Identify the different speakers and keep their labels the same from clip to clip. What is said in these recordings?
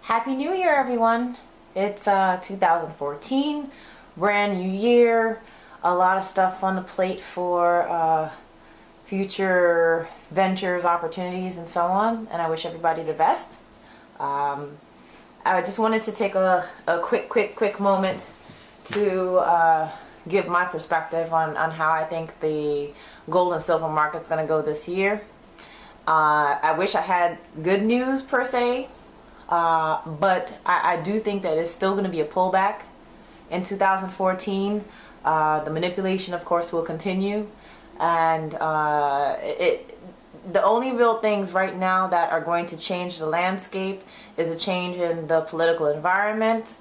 Speaker 1: Happy New Year, everyone. It's 2014, brand new year, a lot of stuff on the plate for future ventures, opportunities, and so on, and I wish everybody the best. I just wanted to take a quick moment to give my perspective on how I think the gold and silver market's going to go this year. I wish I had good news per se, but I do think that it's still going to be a pullback in 2014. The manipulation, of course, will continue, and the only real things right now that are going to change the landscape is a change in the political environment.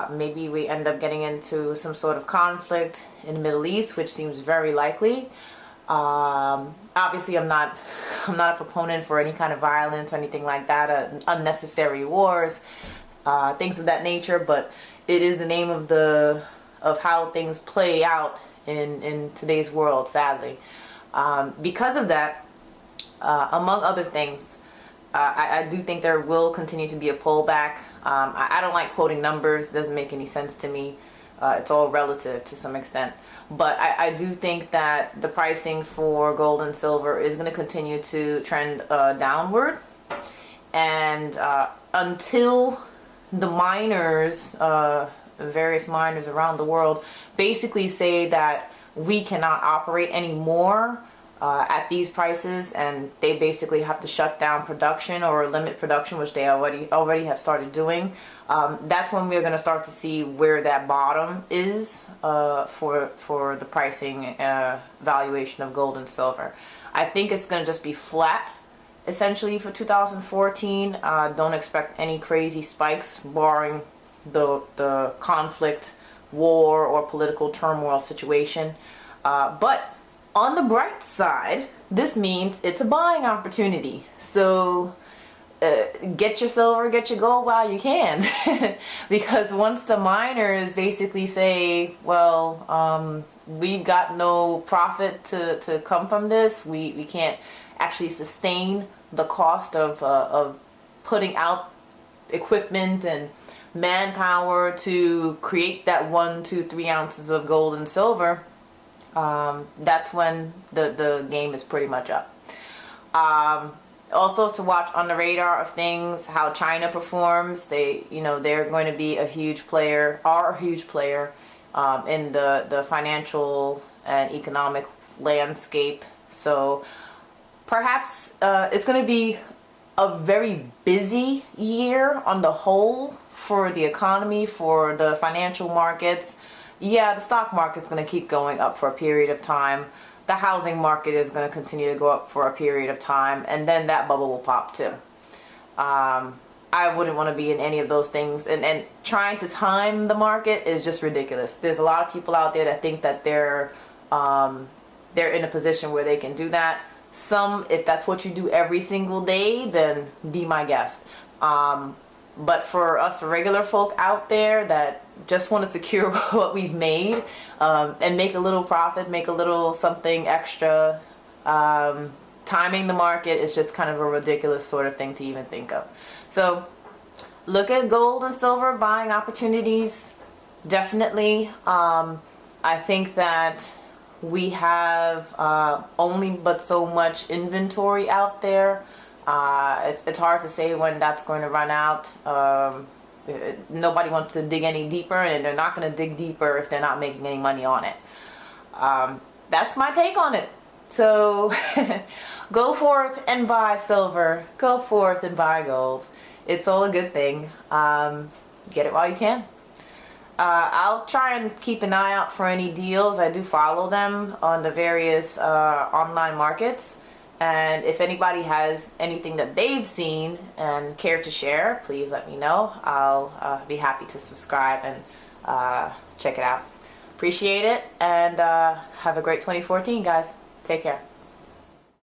Speaker 1: Maybe we end up getting into some sort of conflict in the Middle East, which seems very likely. Obviously, I'm not a proponent for any kind of violence or anything like that, unnecessary wars, things of that nature. But it is the name of how things play out in today's world, sadly. Because of that, among other things, I do think there will continue to be a pullback. I don't like quoting numbers; it doesn't make any sense to me. It's all relative to some extent. But I do think that the pricing for gold and silver is going to continue to trend downward. And until the miners, various miners around the world, basically say that we cannot operate anymore at these prices, and they basically have to shut down production or limit production, which they already have started doing. That's when we're going to start to see where that bottom is for the pricing valuation of gold and silver. I think it's going to just be flat essentially for 2014. Don't expect any crazy spikes barring the conflict, war, or political turmoil situation. But on the bright side, this means it's a buying opportunity. So get your silver, get your gold while you can. Because once the miners basically say, well, we've got no profit to come from this, we can't actually sustain the cost of putting out equipment and manpower to create that 1, 2, 3 ounces of gold and silver, that's when the game is pretty much up. Also, to watch on the radar of things, how China performs. They're going to be a huge player, in the financial and economic landscape. So perhaps it's going to be a very busy year on the whole for the economy, for the financial markets. Yeah, the stock market's going to keep going up for a period of time. The housing market is going to continue to go up for a period of time, and then that bubble will pop too. I wouldn't want to be in any of those things, and trying to time the market is just ridiculous. There's a lot of people out there that think that they're in a position where they can do that. Some, if that's what you do every single day, then be my guest. But for us regular folk out there that just want to secure what we've made and make a little profit, make a little something extra, timing the market is just kind of a ridiculous sort of thing to even think of. So look at gold and silver buying opportunities. Definitely. I think that we have only but so much inventory out there. It's hard to say when that's going to run out. Nobody wants to dig any deeper, and they're not going to dig deeper if they're not making any money on it. That's my take on it. So go forth and buy silver. Go forth and buy gold. It's all a good thing. Get it while you can. I'll try and keep an eye out for any deals. I do follow them on the various online markets. And if anybody has anything that they've seen and care to share, please let me know. I'll be happy to subscribe and check it out. Appreciate it, and have a great 2014, guys. Take care.